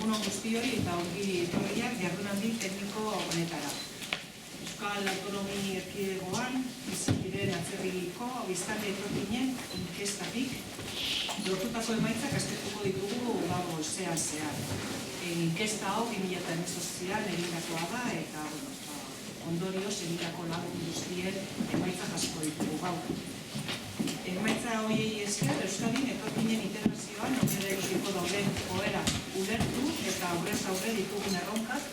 Egunon guztioi eta ongi etorriak jardunaldi tekniko honetara. Euskal Autonomi Erkidegoan bizi diren atzerriko biztanle etorkinen inkestatik lortutako emaitzak aztertuko ditugu gaur goizean zehar. Inkesta hau 2018an egindakoa da eta ondorioz egindako lagun guztien emaitzak jasko ditugu gaur. Emaitza horiei esker, Euskadin etorkinen integrazioan erosiko dauden joera ulertu eta aurrez aurre ditugun erronkak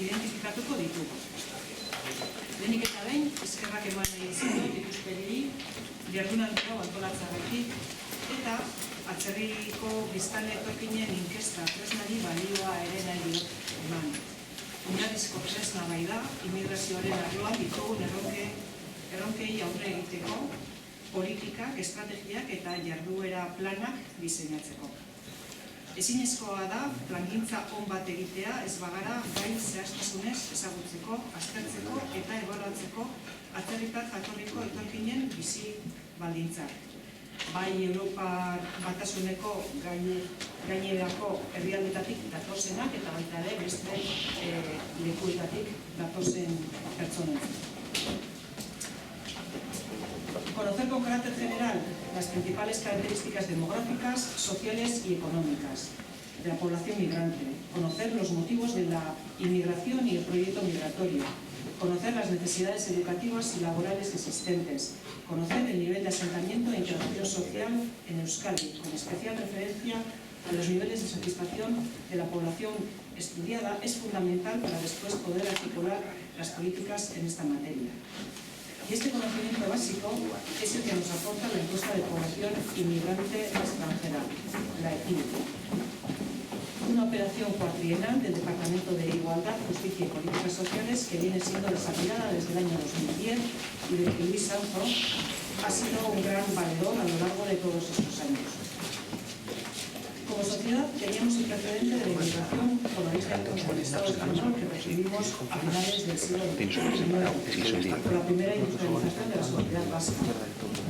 identifikatuko ditugu. Lehenik eta behin, eskerrak eman nahi izango ikuspegi jardunaldi hau antolatzeagatik eta atzerriko biztanle etorkinen inkesta tresnari balioa ere nahi diot eman. Oinarrizko tresna bai da, immigrazioaren arloan ditugun erronkei aurre egiteko, politikak, estrategiak eta jarduera planak diseinatzeko. Ezinezkoa da, plangintza on bat egitea ez bagara gai zehaztasunez ezagutzeko, aztertzeko eta ebaluatzeko atzerritar jatorriko etorkinen bizi baldintzak. Bai Europar Batasuneko gainerako herrialdetatik datozenak eta baita ere beste lekuetatik datozen pertsonen. Conocer con carácter general las principales características demográficas, sociales y económicas de la población migrante, conocer los motivos de la inmigración y el proyecto migratorio, conocer las necesidades educativas y laborales existentes, conocer el nivel de asentamiento e integración social en Euskadi, con especial referencia a los niveles de satisfacción de la población estudiada, es fundamental para después poder articular las políticas en esta materia. Y este conocimiento básico es el que nos aporta la encuesta de población inmigrante extranjera, la EPID. Una operación cuatrienal del Departamento de Igualdad, Justicia y Políticas Sociales que viene siendo desarrollada desde el año 2010 y del que Luis Sanzo ha sido un gran valedor a lo largo de todos estos años. Como sociedad teníamos el precedente de la inmigración colonial contra el Estado español que recibimos a finales del siglo XIX, con la primera industrialización de la sociedad vasca,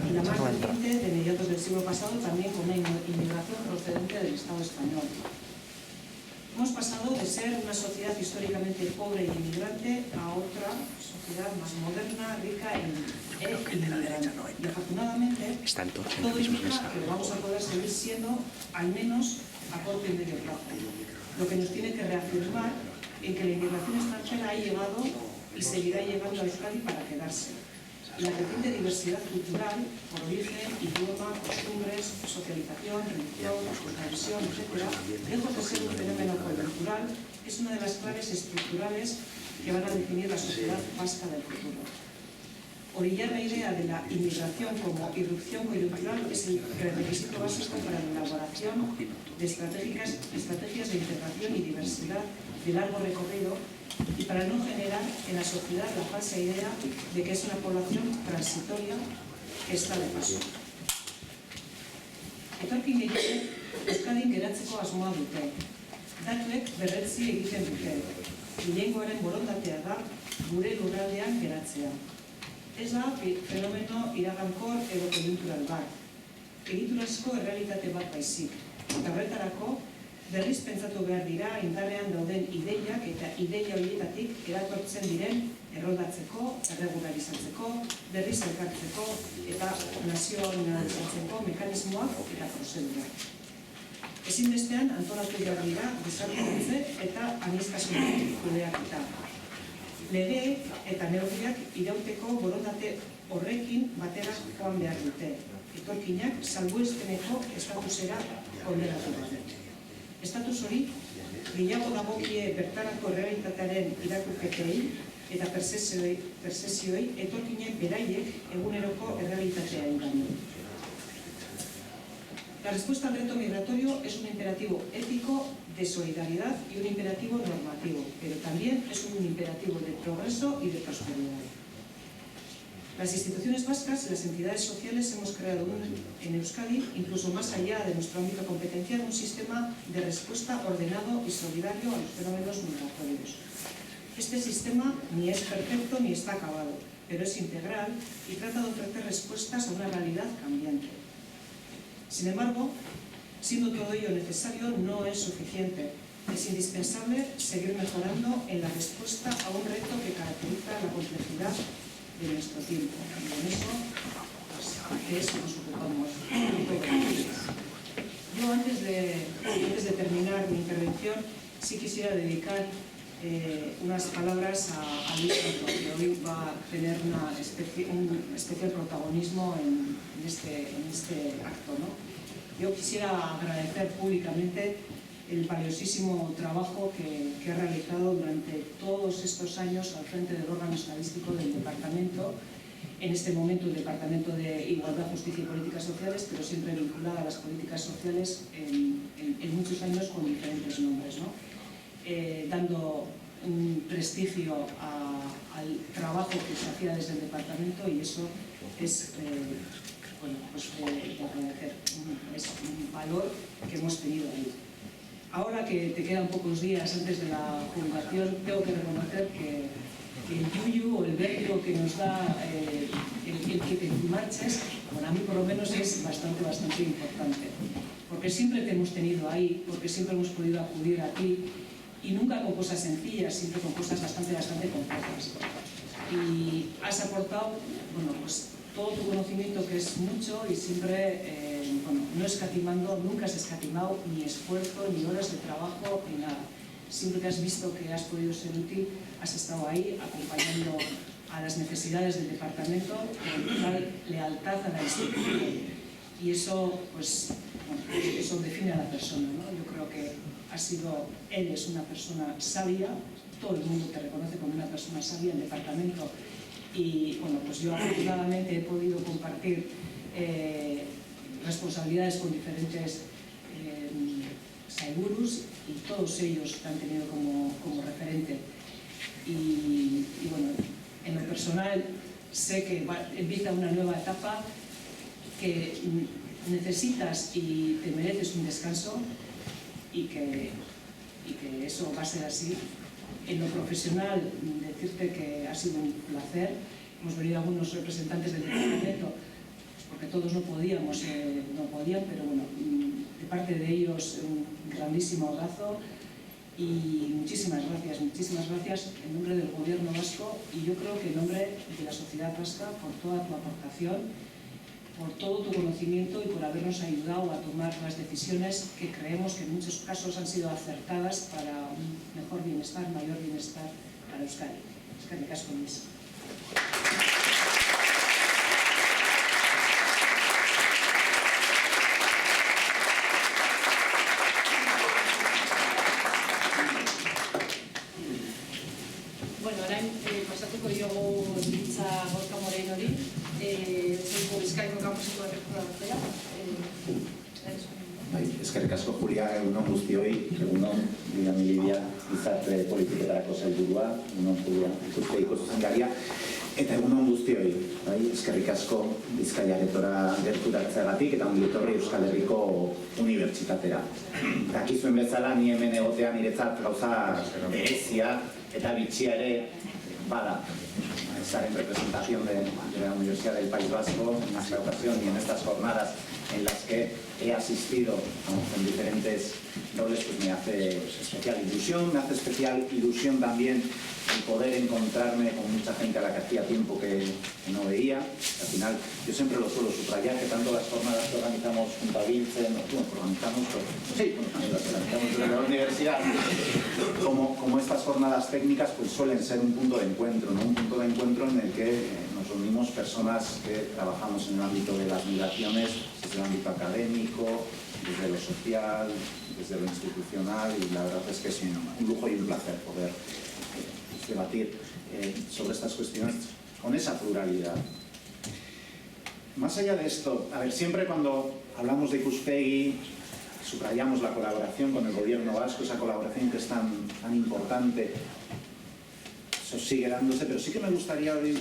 y la más reciente de mediados del siglo pasado también con una inmigración procedente del Estado español. Hemos pasado de ser una sociedad históricamente pobre y inmigrante a otra sociedad más moderna, rica e inmigrante. Y afortunadamente, todo indica que lo vamos a poder seguir siendo, al menos a corto y medio plazo. Lo que nos tiene que reafirmar en que la inmigración extranjera ha llegado y seguirá llegando a Euskadi para quedarse. La creciente diversidad cultural, por origen, idioma, costumbres, socialización, religión, tradición, etc., lejos de ser un fenómeno coyuntural, es una de las claves estructurales que van a definir la sociedad vasca del futuro. Orillar la idea de la inmigración como irrupción coyuntural es el requisito básico para la elaboración de estrategias de integración y diversidad de largo recorrido y para no generar en la sociedad la falsa idea de que es una población transitoria que está de paso. Etorkin gehienek Euskadin geratzeko asmoa dute. Datuek berretsi egiten dute. Gehiengoaren borondatea da gure lurraldean geratzea. Ez da fenomeno iragankor edo koiuntural bat. Egiturazko errealitate bat baizik. Eta horretarako berriz pentsatu behar dira indarrean dauden ideiak eta ideia horietatik eratortzen diren erroldatzeko, erregularizatzeko, berriz elkartzeko eta nazionalizatzeko mekanismoak eta prozedurak. Ezinbestean antolatu behar dira gizarteratze eta aniztasunetik kudeaketa. Lege eta neurriak irauteko borondate horrekin batera joan behar dute. Etorkinak salbuespeneko estatusera kondenatu dute. Estatus hori, gehiago dagokie bertarako errealitatearen irakurketei eta perzesioei etorkinen beraiek eguneroko errealitatea baino. La respuesta al reto migratorio es un imperativo ético de solidaridad y un imperativo normativo, pero también es un imperativo de progreso y de prosperidad. Las instituciones vascas y las entidades sociales hemos creado en Euskadi, incluso más allá de nuestro ámbito competencial, un sistema de respuesta ordenado y solidario a los fenómenos migratorios. Este sistema ni es perfecto ni está acabado, pero es integral y trata de ofrecer respuestas a una realidad cambiante. Sin embargo, siendo todo ello necesario, no es suficiente. Es indispensable seguir mejorando en la respuesta a un reto que caracteriza la complejidad de nuestro tiempo. Y en eso, pues, de eso nos ocupamos todos. Yo, antes de terminar mi intervención, sí quisiera dedicar unas palabras a Luis Soto, que hoy va a tener un especial protagonismo en este acto, ¿no? Yo quisiera agradecer públicamente el valiosísimo trabajo que ha realizado durante todos estos años al frente del órgano estadístico del departamento, en este momento el Departamento de Igualdad, Justicia y Políticas Sociales, pero siempre vinculada a las políticas sociales en muchos años con diferentes nombres, ¿no? Dando un prestigio al trabajo que se hacía desde el departamento, y eso es bueno, pues, de agradecer, es un valor que hemos tenido ahí. Ahora que te quedan pocos días antes de la jubilación, tengo que reconocer que el yuyu o el vértigo que nos da el que te marches, bueno, a mí por lo menos es bastante importante, porque siempre te hemos tenido ahí, porque siempre hemos podido acudir a ti, y nunca con cosas sencillas, siempre con cosas bastante complejas. Y has aportado, bueno, pues todo tu conocimiento, que es mucho, y siempre, bueno, no escatimando, nunca has escatimado ni esfuerzo, ni horas de trabajo, ni nada. Siempre que has visto que has podido ser útil, has estado ahí acompañando a las necesidades del departamento con total lealtad a la institución. Y eso, pues, bueno, eso define a la persona, ¿no? Yo creo que eres una persona sabia, todo el mundo te reconoce como una persona sabia, el departamento. Y bueno, pues yo afortunadamente he podido compartir responsabilidades con diferentes saigurus, y todos ellos te han tenido como referente. Y bueno, en lo personal sé que empieza una nueva etapa, que necesitas y te mereces un descanso, y que eso va a ser así. En lo profesional, decirte que ha sido un placer. Hemos venido algunos representantes del departamento, pues porque todos no podían, pero bueno, de parte de ellos un grandísimo abrazo, y muchísimas gracias en nombre del Gobierno vasco, y yo creo que en nombre de la sociedad vasca, por toda tu aportación, por todo tu conocimiento, y por habernos ayudado a tomar las decisiones que creemos que en muchos casos han sido acertadas para un mejor bienestar, mayor bienestar para Euskadi. Eskerrik asko, Luis. Bueno, orain pasatuko diogu hitza Gorka Moreinori, Eusko Bizkaiko Kampuseko errektoratzea. Eskerrik asko, Julia, egunon guztioi, egunon Lidia gizarte politiketarako sailburua, egunon Julia ikuspegiko zuzendaria, eta egunon guztioi, eskerrik asko Bizkaiaretora gerturatzeagatik eta ongi etorri Euskal Herriko Unibertsitatera. Dakizuen bezala, ni hemen egotea niretzat gauza berezia eta bitxia ere bada. Estar en representación de la Universidad del País Vasco en esta ocasión y en estas jornadas en las que he asistido en diferentes roles, pues me hace especial ilusión también el poder encontrarme con mucha gente a la que hacía tiempo que no veía. Al final, yo siempre lo suelo subrayar, que tanto las jornadas que organizamos junto a Vilcen, desde la universidad, como estas jornadas técnicas, pues suelen ser un punto de encuentro, ¿no? Un punto de encuentro en el que nos reunimos personas que trabajamos en el ámbito de las migraciones, desde el ámbito académico, desde lo social, desde lo institucional, y la verdad es que es un lujo y un placer poder debatir sobre estas cuestiones con esa pluralidad. Más allá de esto, a ver, siempre cuando hablamos de Ikuspegi subrayamos la colaboración con el Gobierno vasco, esa colaboración que es tan importante. Eso sigue dándose, pero sí que me gustaría hoy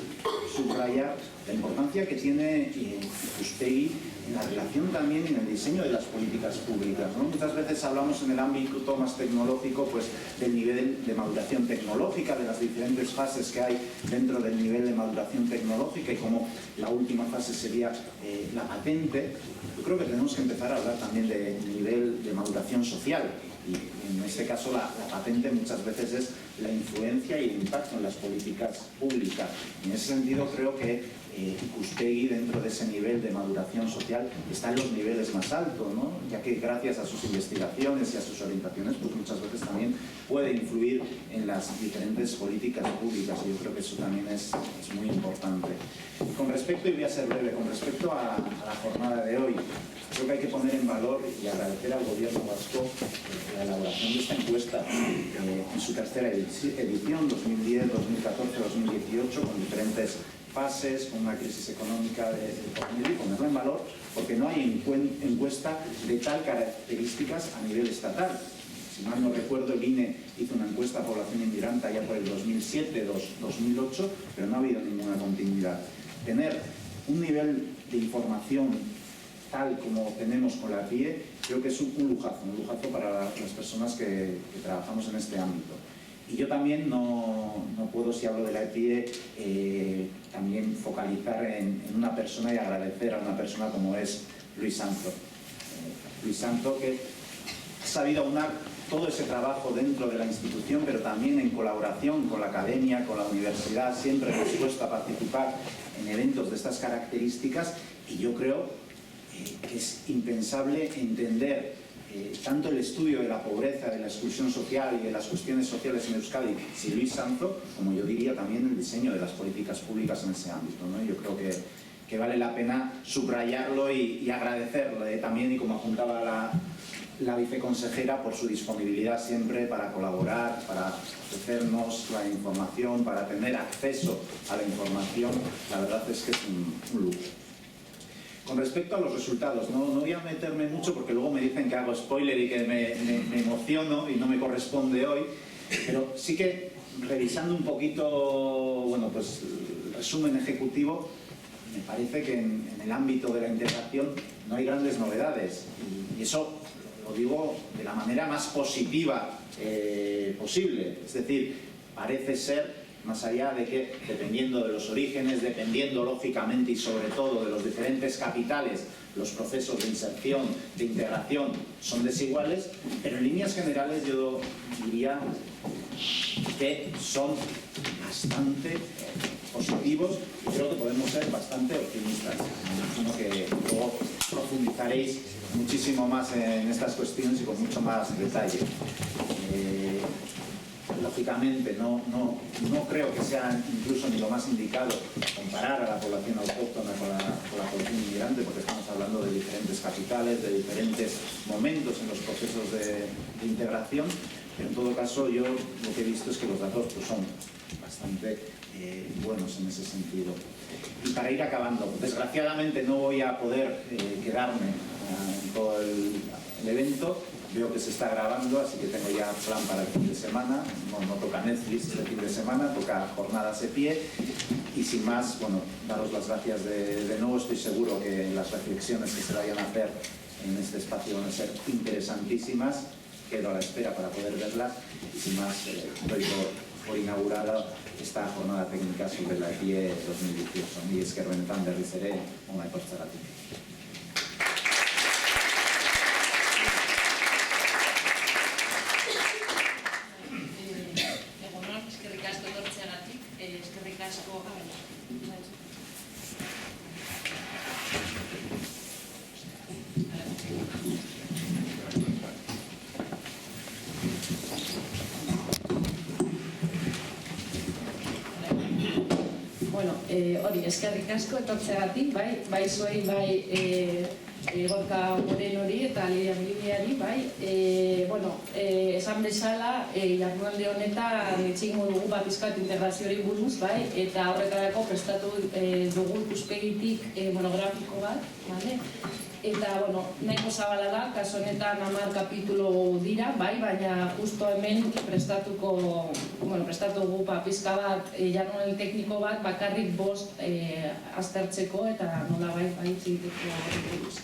subrayar la importancia que tiene Ikuspegi en la relación también en el diseño de las políticas públicas, ¿no? Muchas veces hablamos en el ámbito más tecnológico, pues, del nivel de maduración tecnológica, de las diferentes fases que hay dentro del nivel de maduración tecnológica, y como la última fase sería la patente. Yo creo que tenemos que empezar a hablar también de nivel de maduración social, Y en este caso la patente muchas veces es la influencia y el impacto en las políticas públicas. Y en ese sentido creo que Ikuspegi, dentro de ese nivel de maduración social, está en los niveles más altos, ¿no? Ya que gracias a sus investigaciones y a sus orientaciones, pues muchas veces también puede influir en las diferentes políticas públicas, y yo creo que eso también es muy importante. Con respecto, y voy a ser breve, con respecto a la jornada de hoy, creo que hay que poner en valor y agradecer al Gobierno vasco la elaboración de esta encuesta en su tercera edición, 2010, 2014, 2018, con diferentes fases, con una crisis económica de por medio, y ponerlo en valor porque no hay encuesta de tal características a nivel estatal. Si mal no recuerdo, el INE hizo una encuesta a población inmigrante ya por el 2007, 2008, pero no ha habido ninguna continuidad. Tener un nivel de información tal como tenemos con la PIE, creo que es un lujazo para las personas que trabajamos en este ámbito. Y yo también no puedo, si hablo de la PIE, también focalizar en una persona y agradecer a una persona como es Luis Santo. Luis Santo, que ha sabido aunar todo ese trabajo dentro de la institución, pero también en colaboración con la academia, con la universidad, siempre dispuesto a participar en eventos de estas características, y yo creo que es impensable entender tanto el estudio de la pobreza, de la exclusión social y de las cuestiones sociales en Euskadi sin Luis Santo, como yo diría también el diseño de las políticas públicas en ese ámbito, ¿no? Yo creo que vale la pena subrayarlo y agradecerle también, y como apuntaba la viceconsejera, por su disponibilidad siempre para colaborar, para ofrecernos la información, para tener acceso a la información. La verdad es que es un lujo. Con respecto a los resultados, no voy a meterme mucho porque luego me dicen que hago spoiler y que me emociono y no me corresponde hoy, pero sí que revisando un poquito, bueno, pues el resumen ejecutivo, me parece que en el ámbito de la integración no hay grandes novedades, y eso lo digo de la manera más positiva posible. Es decir, parece ser, más allá de que, dependiendo de los orígenes, dependiendo lógicamente y sobre todo de los diferentes capitales, los procesos de inserción, de integración son desiguales, pero en líneas generales yo diría que son bastante positivos, y creo que podemos ser bastante optimistas. Me imagino que luego profundizaréis muchísimo más en estas cuestiones y con mucho más detalle. Lógicamente no creo que sea incluso ni lo más indicado comparar a la población autóctona con la población inmigrante, porque estamos hablando de diferentes capitales, de diferentes momentos en los procesos de integración, pero en todo caso yo lo que he visto es que los datos pues, son bastante buenos en ese sentido. Y para ir acabando, desgraciadamente no voy a poder quedarme en todo el evento. Veo que se está grabando, así que tengo ya plan para el fin de semana. No toca Netflix este fin de semana, toca jornadas de pie. Y sin más, bueno, daros las gracias de nuevo. Estoy seguro que las reflexiones que se vayan a hacer en este espacio van a ser interesantísimas. Quedo a la espera para poder verlas. Y sin más, doy por inaugurada esta jornada técnica sobre la PIE 2018. Ni esker benetan berriz ere, ona etortzeagatik. Hori, eskerrik asko etortzeagatik, bai zuei, Gorka Morenori eta Liliari, esan bezala, jardunaldi honetan itxingo dugu pizkat integrazioari buruz, eta horretarako prestatu dugu ikuspegitik monografiko bat, eta, nahiko zabala da, kaso honetan 10 kapitulo dira, baina justo hemen prestatu dugu pizka bat, jardunaldi tekniko bat, bakarrik 5 aztertzeko eta nola bai egiteko buruz.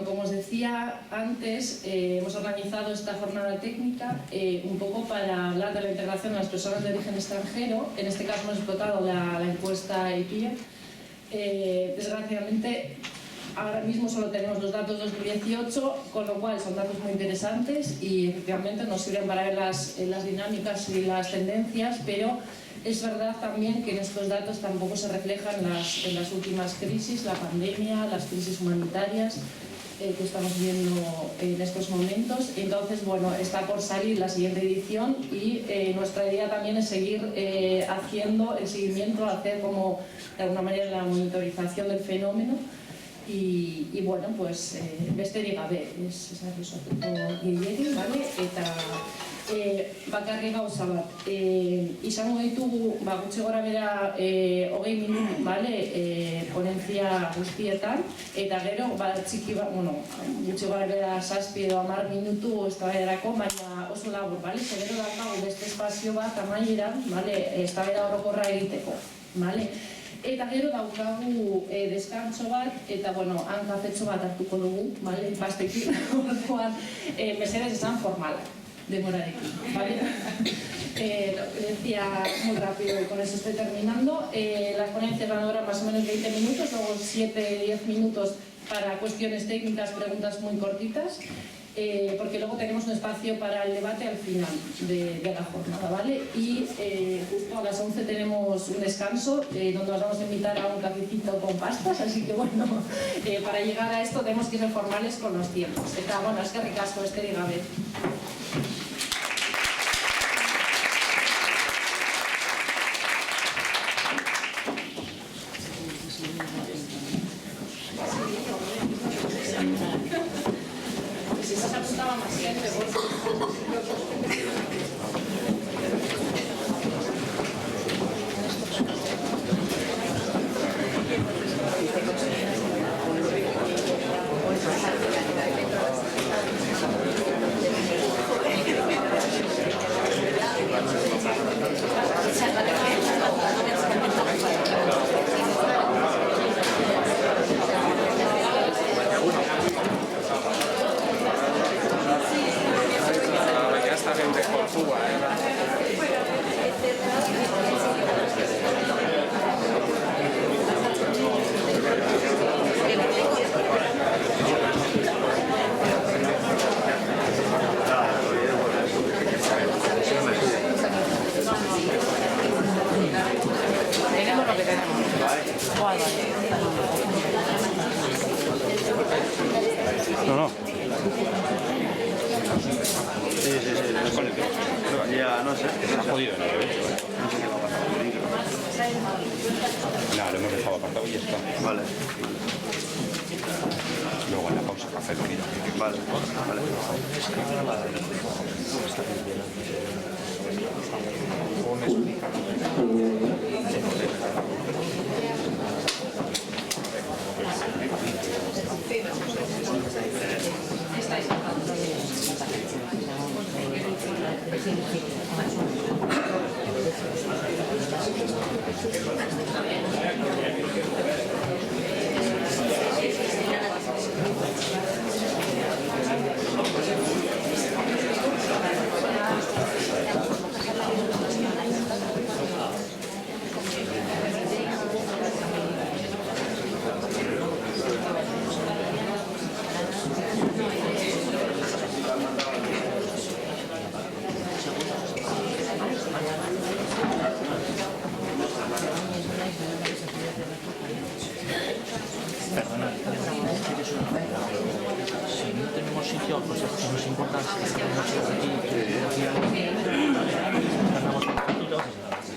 Como os decía antes, hemos organizado esta jornada técnica un poco para hablar de la integración de las personas de origen extranjero. En este caso hemos explotado la encuesta IPIE. Desgraciadamente ahora mismo solo tenemos los datos 2018, con lo cual son datos muy interesantes y efectivamente nos sirven para ver las dinámicas y las tendencias, pero es verdad también que en estos datos tampoco se reflejan en las últimas crisis, la pandemia, las crisis humanitarias que estamos viendo en estos momentos. Entonces, bueno, está por salir la siguiente edición y nuestra idea también es seguir haciendo el seguimiento, hacer como de alguna manera la monitorización del fenómeno y bueno, pues besterik gabe esarrizatuko gehiegi, vale? Eta bakarrik gauza bat, izango ditugu gutxi gora bera 20 minutu, vale? Ponentzia guztietan, eta gero txiki bat, bueno, gutxi gora bera 7 edo 10 minutu eztabaidarako, baina oso labur, vale? Gero daukagu beste espazio bat amaieran, vale? Eztabaida orokorra egiteko, vale? Eta gero daukagu deskantso bat, eta bueno, han kafetxo bat hartuko dugu, vale? Bastekin, orduan, mesedez esan formalak. Demorarekin, ¿vale? Lo decía muy rápido y con eso estoy terminando. Las ponencias van a durar más o menos 20 minutos, luego 7-10 minutos para cuestiones técnicas, preguntas muy cortitas, porque luego tenemos un espacio para el debate al final de la jornada, ¿vale? Y justo a las 11 tenemos un descanso donde nos vamos a invitar a un cafecito con pastas, así que bueno, para llegar a esto tenemos que ser formales con los tiempos. Eta, bueno, es que ricasco, gabe. No. Sí. Ya, no sé. Ha jodido en el evento, ¿eh? No sé qué va a pasar con el micro. Nada, lo hemos dejado apartado y ya está. Vale. Luego en la pausa café bebido. Vale.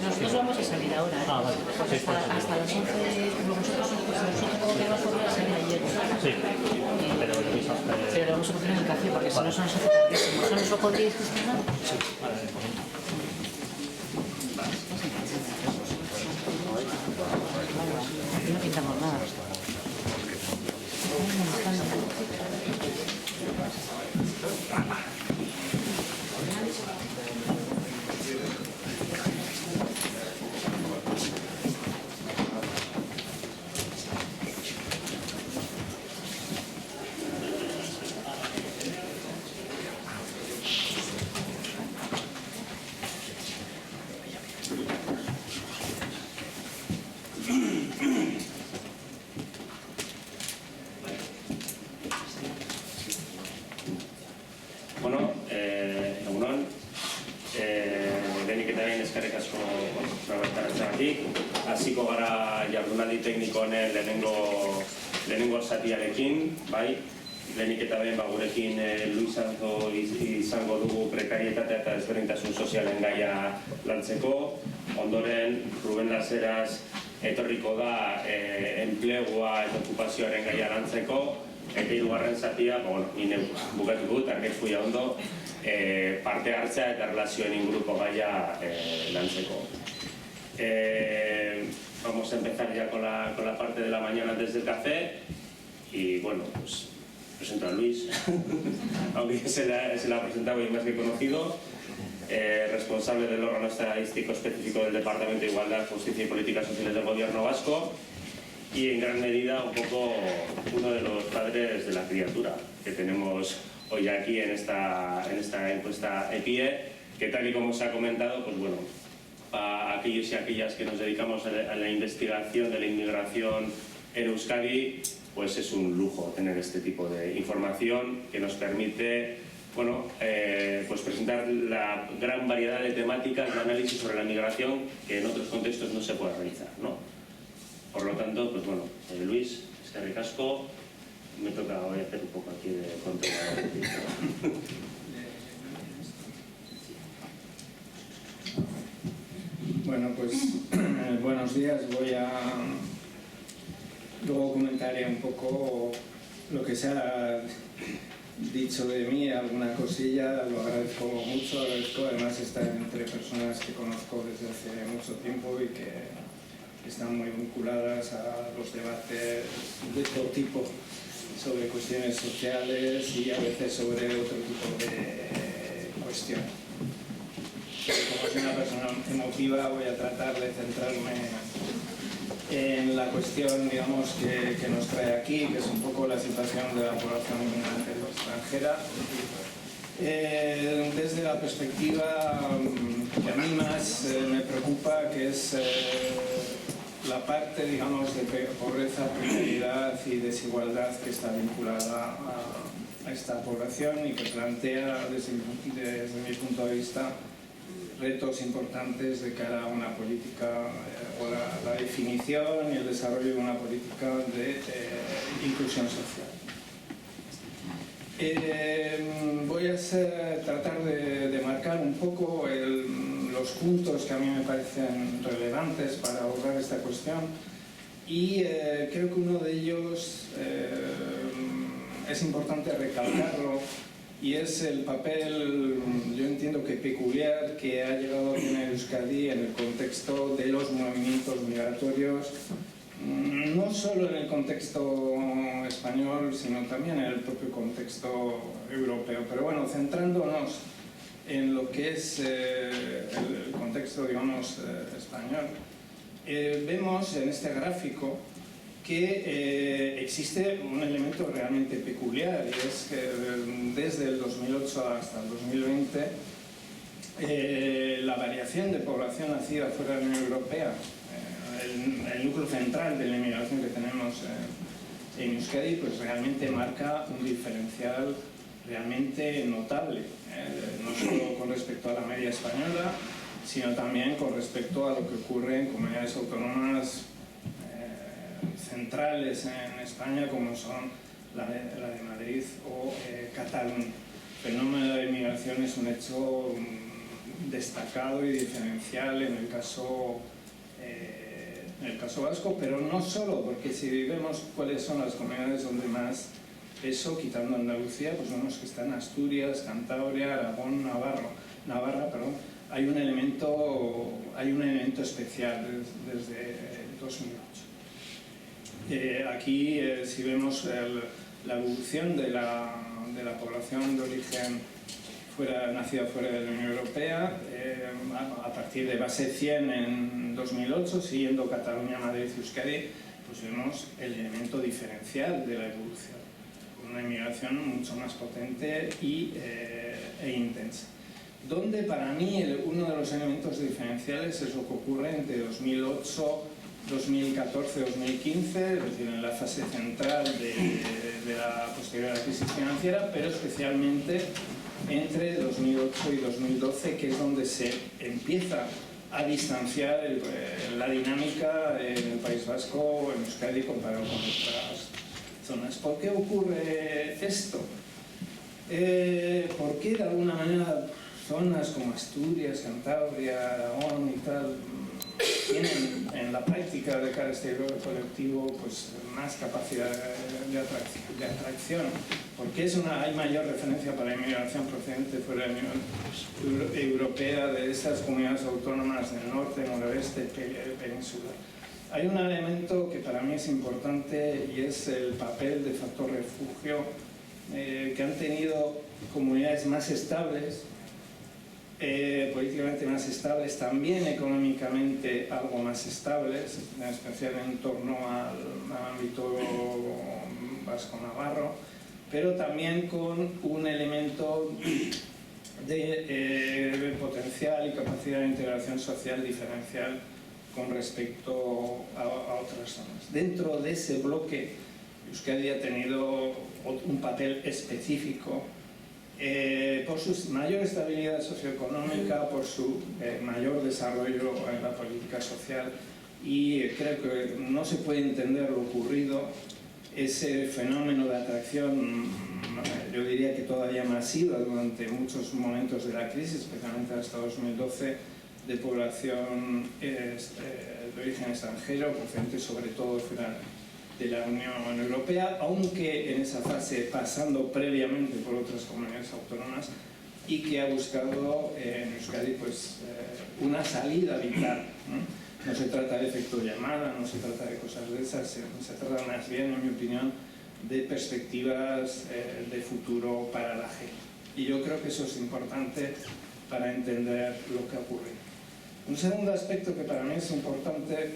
Nosotros vamos a salir ahora, ¿eh? Ah, vale. Hasta las 11, nosotros podemos salir ayer. Sí, pero Pero vamos a coger en el café porque si no se nos hace tardísimo. ¿Eso nos lo podríais gestionar? sí, vale, Aquí no pintamos nada. honetatik. Hasiko gara jardunaldi tekniko honen lehenengo zatiarekin, bai? Lehenik eta behin gurekin Luis Anzo izango dugu prekarietatea eta ezberdintasun sozialen gaia lantzeko. Ondoren, Ruben Laseras etorriko da enplegua eta okupazioaren gaia lantzeko. Eta hirugarren zatia, ni bukatuko dut, argezkuia ondo, parte hartzea eta relazioen inguruko gaia lantzeko. Vamos a empezar ya con la parte de la mañana antes del café. Y bueno, pues presento a Luis, aunque se la ha presentado y más que conocido, responsable del órgano estadístico específico del Departamento de Igualdad, Justicia y Políticas Sociales del Gobierno Vasco, y en gran medida un poco uno de los padres de la criatura que tenemos hoy aquí en esta encuesta EPIE, que tal y como se ha comentado, pues bueno, a aquellos y aquellas que nos dedicamos a la investigación de la inmigración en Euskadi, pues es un lujo tener este tipo de información que nos permite, bueno, pues presentar la gran variedad de temáticas de análisis sobre la migración que en otros contextos no se puede realizar, ¿no? Por lo tanto, pues bueno, Luis, eskerrik asko, me toca hoy hacer un poco aquí de control. Bueno, pues buenos días. Luego comentaré un poco lo que se ha dicho de mí, alguna cosilla, lo agradezco mucho, además estar entre personas que conozco desde hace mucho tiempo y que están muy vinculadas a los debates de todo tipo sobre cuestiones sociales y a veces sobre otro tipo de cuestiones. Como soy una persona emotiva, voy a tratar de centrarme en la cuestión, digamos, que nos trae aquí, que es un poco la situación de la población inmigrante extranjera, desde la perspectiva que a mí más me preocupa, que es la parte, digamos, de pobreza, precariedad y desigualdad que está vinculada a esta población y que plantea, desde mi punto de vista, retos importantes de cara a una política o la definición y el desarrollo de una política de inclusión social. Voy a tratar de marcar un poco los puntos que a mí me parecen relevantes para abordar esta cuestión y creo que uno de ellos es importante recalcarlo y es el papel, yo entiendo que peculiar, que ha llegado a tener Euskadi en el contexto de los movimientos migratorios, no solo en el contexto español, sino también en el propio contexto europeo. Pero bueno, centrándonos en lo que es el contexto, digamos, español, vemos en este gráfico que existe un elemento realmente peculiar, y es que desde el 2008 hasta el 2020 la variación de población nacida fuera de la Unión Europea, el núcleo central de la inmigración que tenemos en Euskadi, pues realmente marca un diferencial realmente notable, no solo con respecto a la media española, sino también con respecto a lo que ocurre en comunidades autónomas centrales en España, como son la de Madrid o Cataluña. El fenómeno de la inmigración es un hecho destacado y diferencial en el caso vasco, pero no solo, porque si vemos cuáles son las comunidades donde más peso, quitando Andalucía, pues vemos que están Asturias, Cantabria, Aragón, Navarra, hay un elemento especial desde 2008. Aquí, si vemos la evolución de la población de origen nacida fuera de la Unión Europea, a partir de base 100 en 2008, siguiendo Cataluña, Madrid y Euskadi, pues vemos el elemento diferencial de la evolución, con una inmigración mucho más potente e intensa. Donde para mí uno de los elementos diferenciales es lo que ocurre entre 2008, 2014, 2015, es decir, en la fase central de la posterior crisis financiera, pero especialmente entre 2008 y 2012, que es donde se empieza a distanciar la dinámica en el País Vasco, en Euskadi, comparado con otras zonas. ¿Por qué ocurre esto? ¿Por qué de alguna manera zonas como Asturias, Cantabria, Aragón y tal tienen en la práctica de cara a este colectivo pues, más capacidad de atracción? Porque hay mayor referencia para la inmigración procedente fuera de la Unión Europea de estas comunidades autónomas del norte, noroeste, península. Hay un elemento que para mí es importante y es el papel de factor refugio que han tenido comunidades más estables, políticamente más estables, también económicamente algo más estables, en especial en torno al ámbito vasco-navarro, pero también con un elemento de potencial y capacidad de integración social diferencial con respecto a otras zonas. Dentro de ese bloque, Euskadi ha tenido un papel específico por su mayor estabilidad socioeconómica, por su mayor desarrollo en la política social, y creo que no se puede entender lo ocurrido, ese fenómeno de atracción, yo diría que todavía masiva durante muchos momentos de la crisis, especialmente hasta 2012, de población de origen extranjero, procedente sobre todo fuera de la Unión Europea, aunque en esa fase pasando previamente por otras comunidades autónomas, y que ha buscado en Euskadi pues, una salida vital. No se trata de efecto llamada, no se trata de cosas de esas, se trata más bien, en mi opinión, de perspectivas de futuro para la gente. Y yo creo que eso es importante para entender lo que ha ocurrido. Un segundo aspecto que para mí es importante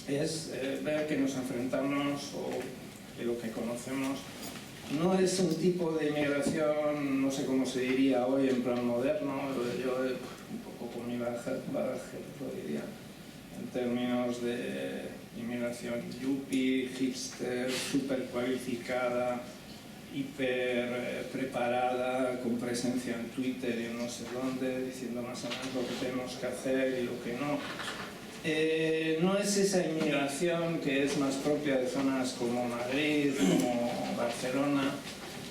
es ver que nos enfrentamos, o de lo que conocemos, no es un tipo de inmigración, no sé cómo se diría hoy en plan moderno, yo un poco con mi bagaje lo diría, en términos de inmigración yuppie, hipster, súper cualificada, hiper preparada, con presencia en Twitter y en no sé dónde, diciendo más o menos lo que tenemos que hacer y lo que no. No es esa inmigración que es más propia de zonas como Madrid, como Barcelona.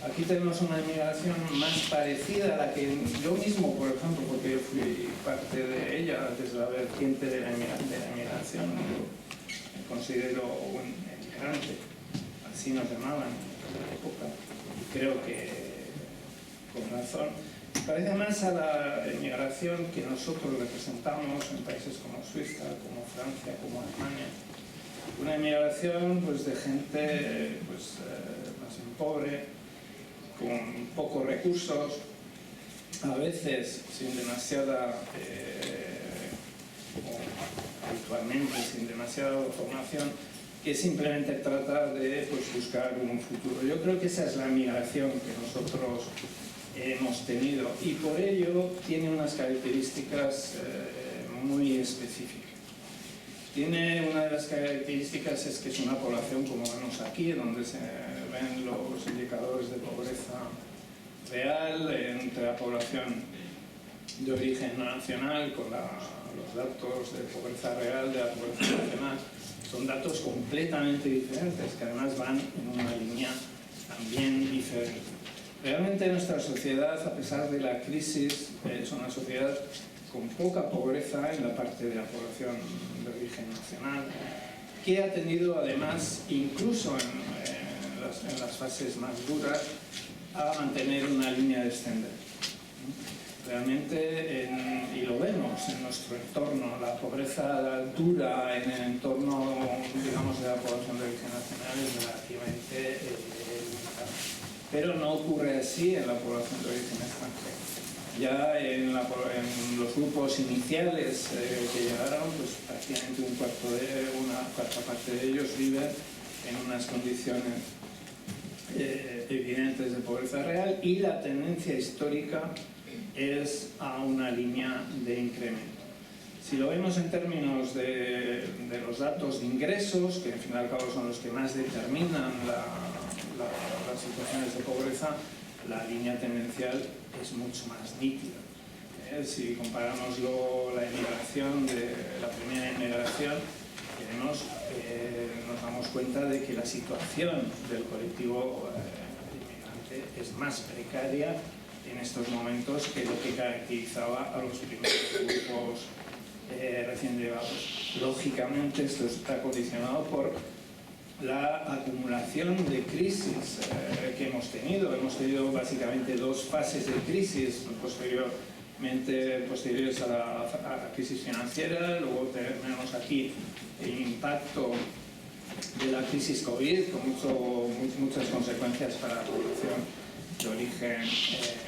Aquí tenemos una inmigración más parecida a la que yo mismo, por ejemplo, porque yo fui parte de ella desde la vertiente de la inmigración, me considero un emigrante, así nos llamaban en la época, y creo que con razón. Parece más a la inmigración que nosotros representamos en países como Suiza, como Francia, como Alemania. Una inmigración pues, de gente pues, más bien pobre, con pocos recursos, a veces sin demasiada, o habitualmente sin demasiada formación, que simplemente trata de pues, buscar un futuro. Yo creo que esa es la migración que nosotros hemos tenido, y por ello tiene unas características muy específicas. Una de las características es que es una población, como vemos aquí, donde se ven los indicadores de pobreza real entre la población de origen no nacional con los datos de pobreza real de la pobreza nacional. Son datos completamente diferentes, que además van en una línea también diferente. Realmente nuestra sociedad, a pesar de la crisis, es una sociedad con poca pobreza en la parte de la población de origen nacional, que ha tenido además, incluso en las fases más duras, a mantener una línea descendente. Realmente, y lo vemos en nuestro entorno, la pobreza dura en el entorno, digamos, de la población de origen nacional es relativamente limitada. Pero no ocurre así en la población de origen extranjero. Ya en los grupos iniciales que llegaron, pues prácticamente una cuarta parte de ellos viven en unas condiciones evidentes de pobreza real, y la tendencia histórica es a una línea de incremento. Si lo vemos en términos de los datos de ingresos, que al fin y al cabo son los que más determinan las situaciones de pobreza, la línea tendencial es mucho más nítida. si comparamos la emigración, la primera emigración, nos damos cuenta de que la situación del colectivo inmigrante es más precaria en estos momentos que lo que caracterizaba a los primeros grupos recién llegados. Lógicamente esto está condicionado por la acumulación de crisis que hemos tenido. Hemos tenido básicamente dos fases de crisis posteriores a la crisis financiera. Luego tenemos aquí el impacto de la crisis COVID con muchas consecuencias para la población de origen extranjero.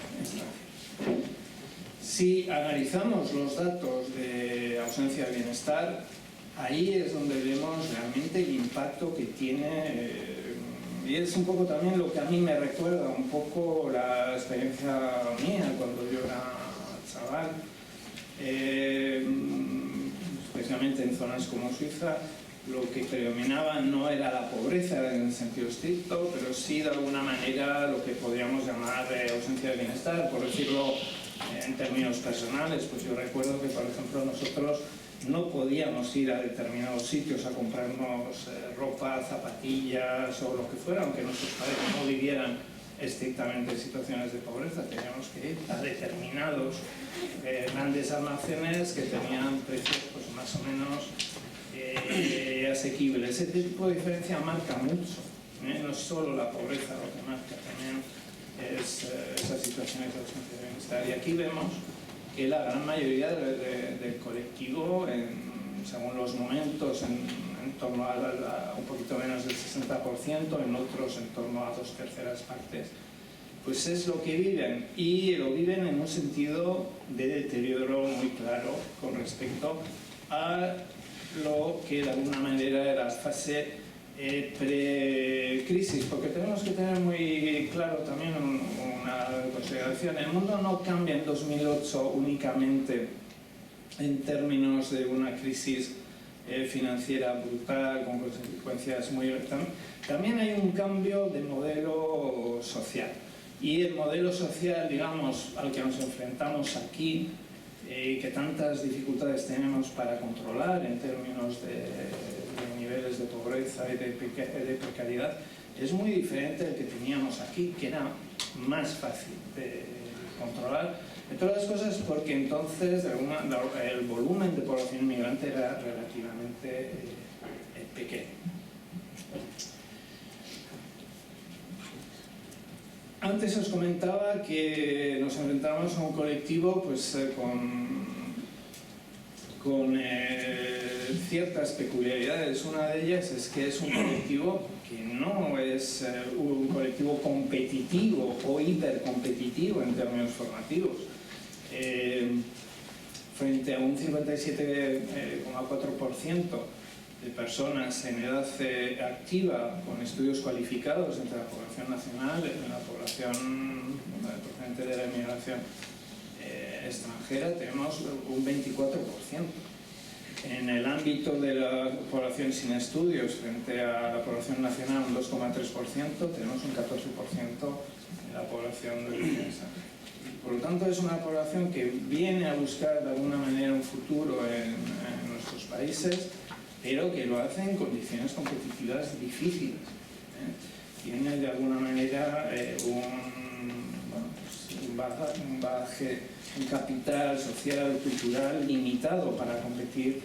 Si analizamos los datos de ausencia de bienestar, ahí es donde vemos realmente el impacto que tiene, y es un poco también lo que a mí me recuerda un poco la experiencia mía cuando yo era chaval, especialmente en zonas como Suiza. Lo que predominaba no era la pobreza en el sentido estricto, pero sí de alguna manera lo que podríamos llamar ausencia de bienestar, por decirlo en términos personales. Pues yo recuerdo que, por ejemplo, nosotros no podíamos ir a determinados sitios a comprarnos ropa, zapatillas o lo que fuera, aunque nuestros padres no vivieran estrictamente situaciones de pobreza. Teníamos que ir a determinados grandes almacenes que tenían precios pues, más o menos asequibles. Ese tipo de diferencia marca mucho, no es solo la pobreza lo que marca, también es esas situaciones de ausencia de bienestar. Y aquí vemos que la gran mayoría del colectivo, según los momentos, en torno a un poquito menos del 60%, en otros en torno a 2/3 partes, pues es lo que viven, y lo viven en un sentido de deterioro muy claro con respecto a lo que de alguna manera era la fase pre-crisis, porque tenemos que tener muy claro también una consideración. El mundo no cambia en 2008 únicamente en términos de una crisis financiera brutal con consecuencias muy... También hay un cambio de modelo social, y el modelo social, digamos, al que nos enfrentamos aquí, que tantas dificultades tenemos para controlar en términos de niveles de pobreza y de precariedad, es muy diferente del que teníamos aquí, que era más fácil de controlar, entre otras cosas porque entonces el volumen de población inmigrante era relativamente pequeño. Antes os comentaba que nos enfrentamos a un colectivo pues, con ciertas peculiaridades. Una de ellas es que es un colectivo que no es un colectivo competitivo o hipercompetitivo en términos formativos. Frente a un 57,4% de personas en edad activa con estudios cualificados entre la población nacional y la población procedente de la inmigración extranjera, tenemos un 24%. En el ámbito de la población sin estudios frente a la población nacional un 2,3%, tenemos un 14% en la población de origen extranjero. Por lo tanto, es una población que viene a buscar de alguna manera un futuro en nuestros países, pero que lo hace en condiciones competitivas difíciles. Tiene de alguna manera un capital social, cultural limitado para competir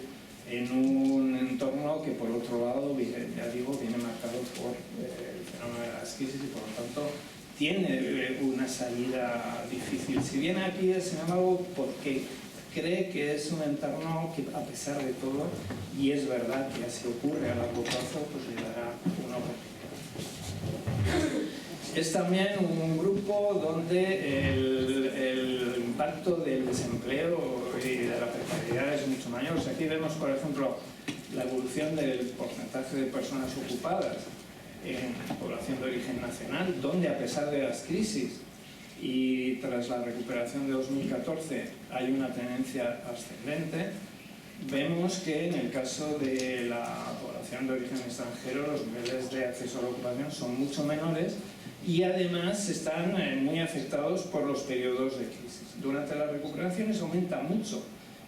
en un entorno que, por otro lado, ya digo, viene marcado por el fenómeno de las crisis y, por lo tanto, tiene una salida difícil. Si viene aquí, sin embargo, porque cree que es un entorno que, a pesar de todo, y es verdad que así ocurre a largo plazo, pues le dará una oportunidad. Es también un grupo donde el impacto del desempleo y de la precariedad es mucho mayor. O sea, aquí vemos, por ejemplo, la evolución del porcentaje de personas ocupadas en población de origen nacional, donde, a pesar de las crisis y tras la recuperación de 2014 hay una tendencia ascendente, vemos que en el caso de la población de origen extranjero los niveles de acceso a la ocupación son mucho menores, y además están muy afectados por los periodos de crisis. Durante las recuperaciones aumenta mucho,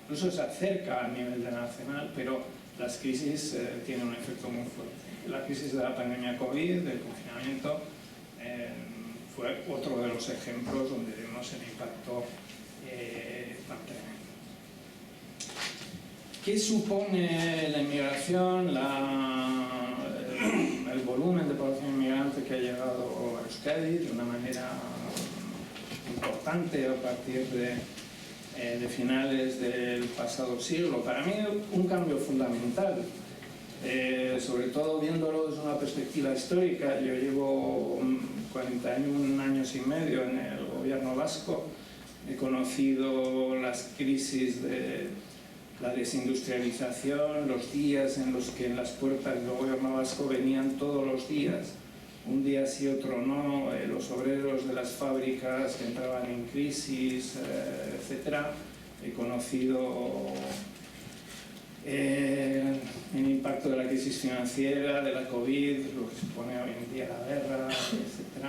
incluso se acerca al nivel de nacional, pero las crisis tienen un efecto muy fuerte. La crisis de la pandemia COVID, del confinamiento, fue otro de los ejemplos donde vemos el impacto tan tremendo. ¿Qué supone la inmigración, el volumen de población inmigrante que ha llegado a Euskadi de una manera importante a partir de finales del pasado siglo? Para mí un cambio fundamental, sobre todo viéndolo desde una perspectiva histórica. Yo llevo 41 años y medio en el gobierno vasco, he conocido las crisis de la desindustrialización, los días en los que en las puertas del gobierno vasco venían todos los días, un día sí, otro no, los obreros de las fábricas que entraban en crisis, etc. He conocido el impacto de la crisis financiera, de la COVID, lo que supone hoy en día la guerra, etc.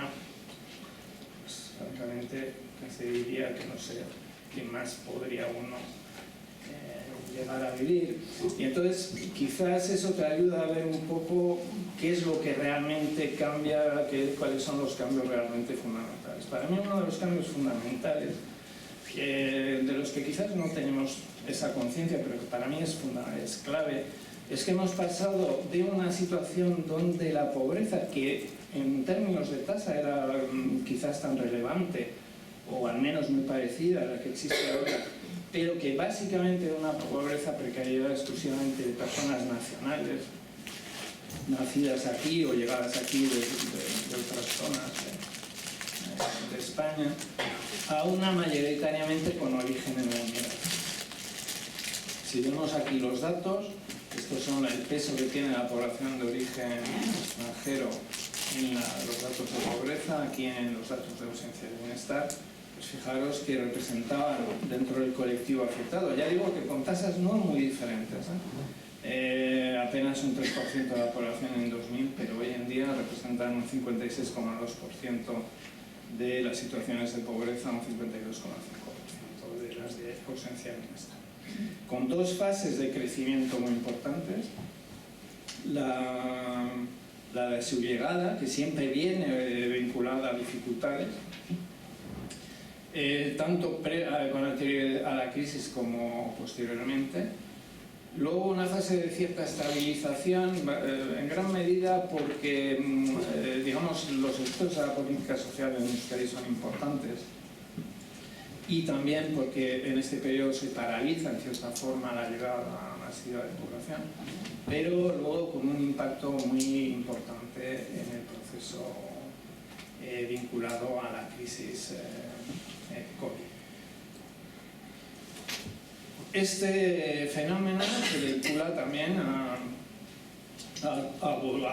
Pues, francamente, se diría que no sé qué más podría uno llegar a vivir. Y entonces quizás eso te ayuda a ver un poco qué es lo que realmente cambia, cuáles son los cambios realmente fundamentales. Para mí uno de los cambios fundamentales, de los que quizás no tenemos esa conciencia, pero que para mí es clave, es que hemos pasado de una situación donde la pobreza, que en términos de tasa era quizás tan relevante, o al menos muy parecida a la que existe ahora, pero que básicamente era una pobreza precariedad exclusivamente de personas nacionales, nacidas aquí o llegadas aquí de otras zonas de España, a una mayoritariamente con origen en la inmigración. Si vemos aquí los datos, estos son el peso que tiene la población de origen extranjero en los datos de pobreza, aquí en los datos de ausencia de bienestar. Pues fijaros que representaban dentro del colectivo afectado, ya digo que con tasas no muy diferentes, apenas un 3% de la población en 2000, pero hoy en día representan un 56,2% de las situaciones de pobreza, un 52,5% de las de ausencia de bienestar. Con dos fases de crecimiento muy importantes, la de su llegada, que siempre viene vinculada a dificultades, tanto con anterioridad a la crisis como posteriormente. Luego una fase de cierta estabilización, en gran medida porque digamos, los efectos de la política social en Euskadi son importantes, y también porque en este periodo se paraliza en cierta forma la llegada masiva de población, pero luego con un impacto muy importante en el proceso vinculado a la crisis COVID. Este fenómeno se vincula también a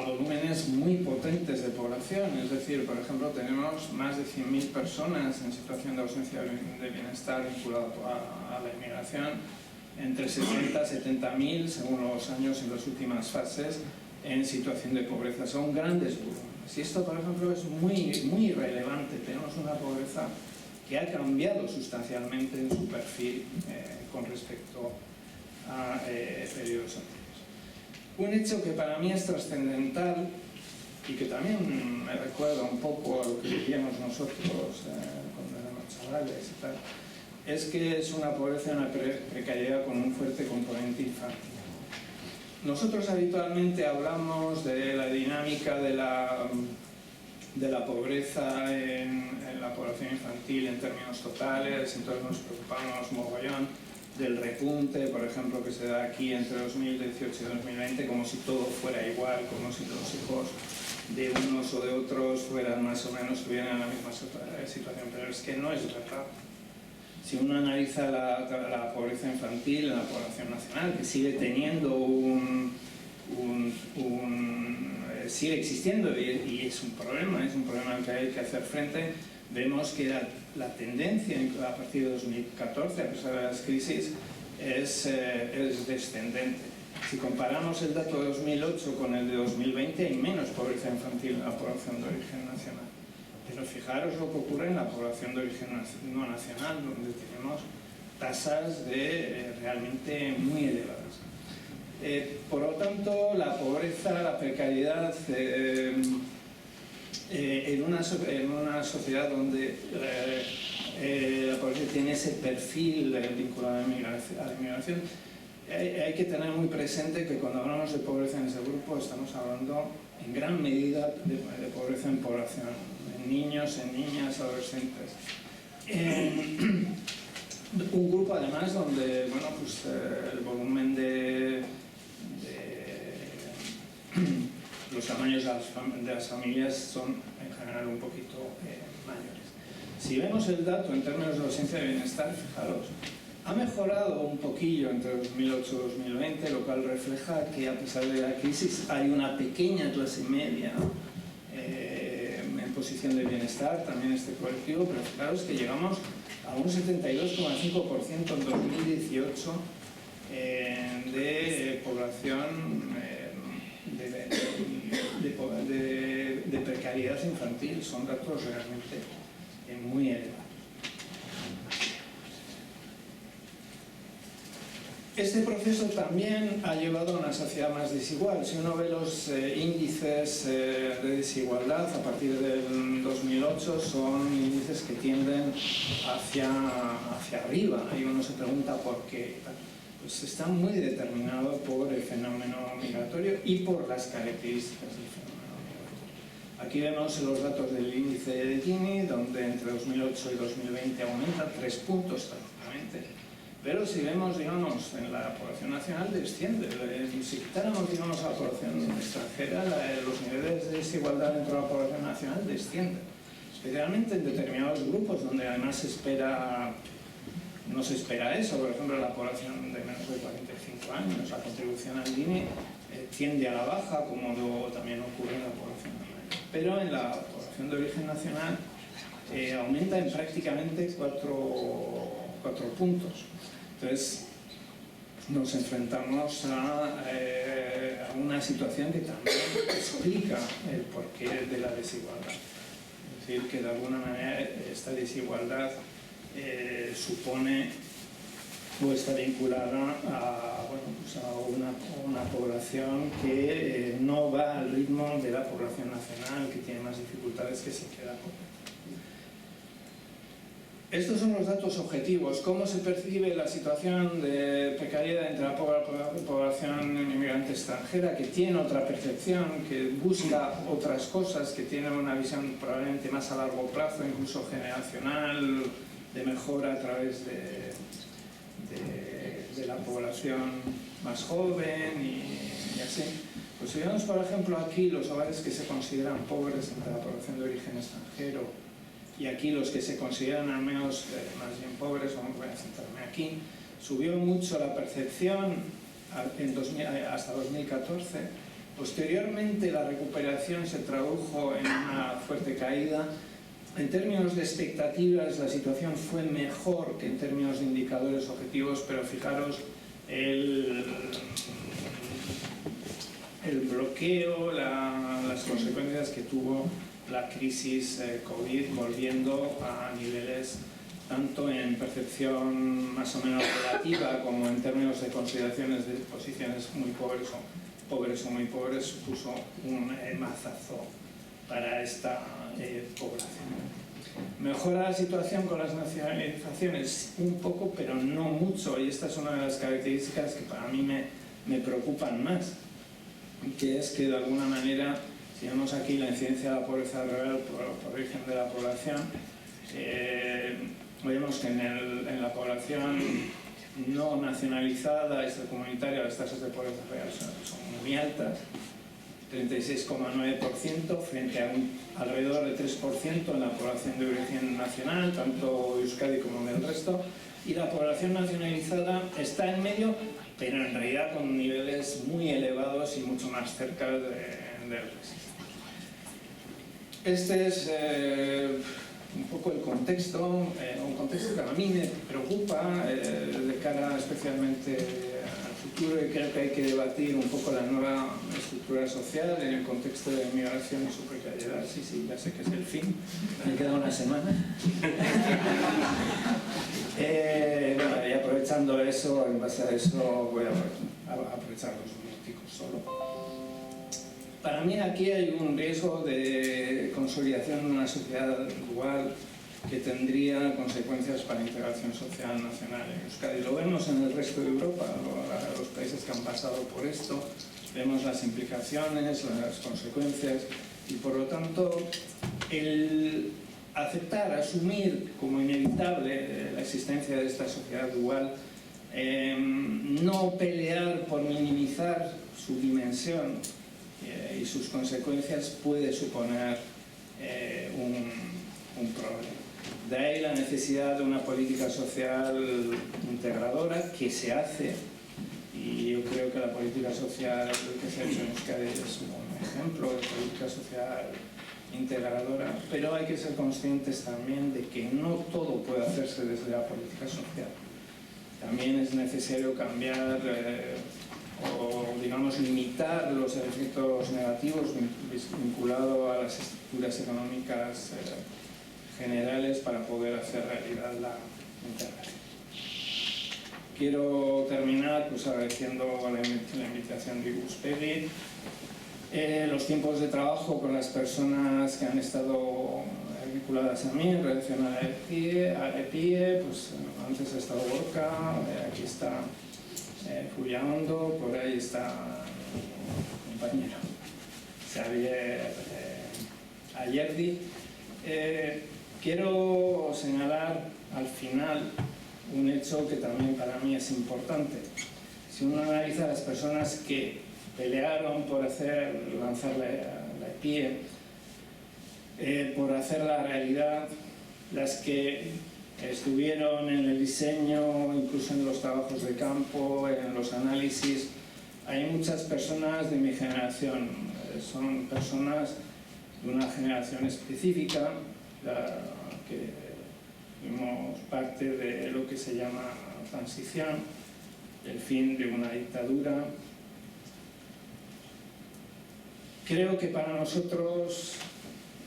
volúmenes muy potentes de población, es decir, por ejemplo, tenemos más de 100.000 personas en situación de ausencia de bienestar vinculado a la inmigración, entre 60 y 70.000, según los años en las últimas fases, en situación de pobreza. Son grandes volúmenes. Y esto, por ejemplo, es muy relevante. Tenemos una pobreza que ha cambiado sustancialmente en su perfil con respecto a periodos anteriores. Un hecho que para mí es trascendental y que también me recuerda un poco a lo que vivíamos nosotros cuando éramos chavales y tal, es que es una pobreza y una precariedad con un fuerte componente infantil. Nosotros habitualmente hablamos de la dinámica de la pobreza en la población infantil en términos totales, entonces nos preocupamos mogollón del repunte, por ejemplo, que se da aquí entre 2018 y 2020, como si todo fuera igual, como si los hijos de unos o de otros fueran más o menos, estuvieran en la misma situación, pero es que no es verdad. Si uno analiza la pobreza infantil en la población nacional, que sigue teniendo sigue existiendo y es un problema al que hay que hacer frente, vemos que la tendencia a partir de 2014, a pesar de las crisis, es descendente. Si comparamos el dato de 2008 con el de 2020, hay menos pobreza infantil en la población de origen nacional. Pero fijaros lo que ocurre en la población de origen no nacional, donde tenemos tasas realmente muy elevadas. Por lo tanto, la pobreza, la precariedad, en una sociedad donde la pobreza tiene ese perfil vinculado a la inmigración, hay que tener muy presente que cuando hablamos de pobreza en ese grupo estamos hablando en gran medida de pobreza en población, en niños, en niñas, adolescentes. Un grupo además donde el volumen de los tamaños de las familias son en general un poquito mayores. Si vemos el dato en términos de ausencia de bienestar, fijaros, ha mejorado un poquillo entre 2008 y 2020, lo cual refleja que a pesar de la crisis hay una pequeña clase media en posición de bienestar, también este colectivo, pero fijaros que llegamos a un 72,5% en 2018 de población de precariedad infantil. Son datos realmente muy elevados. Este proceso también ha llevado a una sociedad más desigual. Si uno ve los índices de desigualdad a partir del 2008, son índices que tienden hacia arriba, y uno se pregunta por qué. Pues está muy determinado por el fenómeno migratorio y por las características del fenómeno migratorio. Aquí vemos los datos del índice de Gini, donde entre 2008 y 2020 aumenta 3 puntos prácticamente. Pero si vemos, digamos, en la población nacional desciende. Si quitáramos, digamos, a la población extranjera, los niveles de desigualdad dentro de la población nacional descienden. Especialmente en determinados grupos donde además no se espera eso. Por ejemplo, la población de menos de 45 años, la contribución al Gini tiende a la baja, como luego también ocurre en la población mayor. Pero en la población de origen nacional aumenta en prácticamente 4 puntos. Entonces, nos enfrentamos a una situación que también explica el porqué de la desigualdad. Es decir, que de alguna manera esta desigualdad supone o está vinculada a una población que no va al ritmo de la población nacional, que tiene más dificultades, que se queda pobre. Estos son los datos objetivos. ¿Cómo se percibe la situación de precariedad entre la población inmigrante extranjera, que tiene otra percepción, que busca otras cosas, que tiene una visión probablemente más a largo plazo, incluso generacional, de mejora a través de la población más joven y así? Pues si vemos, por ejemplo, aquí los hogares que se consideran pobres entre la población de origen extranjero, y aquí los que se consideran al menos más bien pobres, voy a centrarme aquí, subió mucho la percepción hasta 2014. Posteriormente la recuperación se tradujo en una fuerte caída. En términos de expectativas la situación fue mejor que en términos de indicadores objetivos, pero fijaros el bloqueo, las consecuencias que tuvo la crisis COVID, volviendo a niveles tanto en percepción más o menos relativa como en términos de consideraciones de posiciones muy pobres o muy pobres, supuso un mazazo para esta población. Mejora la situación con las nacionalizaciones un poco, pero no mucho, y esta es una de las características que para mí me preocupan más, que es que de alguna manera, si vemos aquí la incidencia de la pobreza real por origen de la población, vemos que en la población no nacionalizada, extracomunitaria, las tasas de pobreza real son muy altas, 36,9% frente a alrededor de 3% en la población de origen nacional, tanto Euskadi como del resto, y la población nacionalizada está en medio, pero en realidad con niveles muy elevados y mucho más cerca del resto. Este es un poco el contexto, un contexto que a mí me preocupa de cara especialmente al futuro. futuro y creo que hay que debatir un poco la nueva estructura social en el contexto de migración y su precariedad. Sí, ya sé que es el fin, me queda una semana. Bueno, y aprovechando eso, en base a eso voy a aprovechar 2 minuticos solo. Para mí aquí hay un riesgo de consolidación de una sociedad dual que tendría consecuencias para la integración social nacional en Euskadi. Lo vemos en el resto de Europa, los países que han pasado por esto, vemos las implicaciones, las consecuencias y por lo tanto el aceptar, asumir como inevitable la existencia de esta sociedad dual, no pelear por minimizar su dimensión y sus consecuencias puede suponer un problema. De ahí la necesidad de una política social integradora que se hace, y yo creo que la política social que se ha hecho en Euskadi es un buen ejemplo de política social integradora, pero hay que ser conscientes también de que no todo puede hacerse desde la política social. También es necesario cambiar o, digamos, limitar los efectos negativos vinculados a las estructuras económicas generales para poder hacer realidad la integración. Quiero terminar pues, agradeciendo la invitación de Ikuspegi, los tiempos de trabajo con las personas que han estado vinculadas a mí en relación a la EPIE, pues antes ha estado Borja, aquí está Julia Hondo, por ahí está mi compañero Xavier Ayerdi. Quiero señalar al final un hecho que también para mí es importante. Si uno analiza las personas que pelearon por lanzar la EPIE, por hacer la realidad, las que estuvieron en el diseño, incluso en los trabajos de campo, en los análisis, hay muchas personas de mi generación, son personas de una generación específica, que fuimos parte de lo que se llama transición, el fin de una dictadura. Creo que para nosotros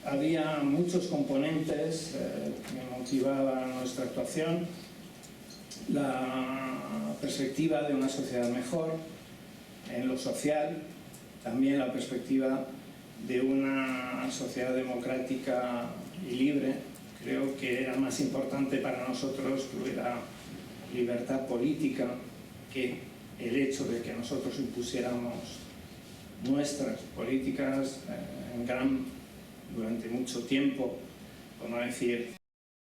había muchos componentes que motivaban nuestra actuación: la perspectiva de una sociedad mejor en lo social, también la perspectiva de una sociedad democrática y libre. Creo que era más importante para nosotros que hubiera libertad política que el hecho de que nosotros impusiéramos nuestras políticas durante mucho tiempo, por no decir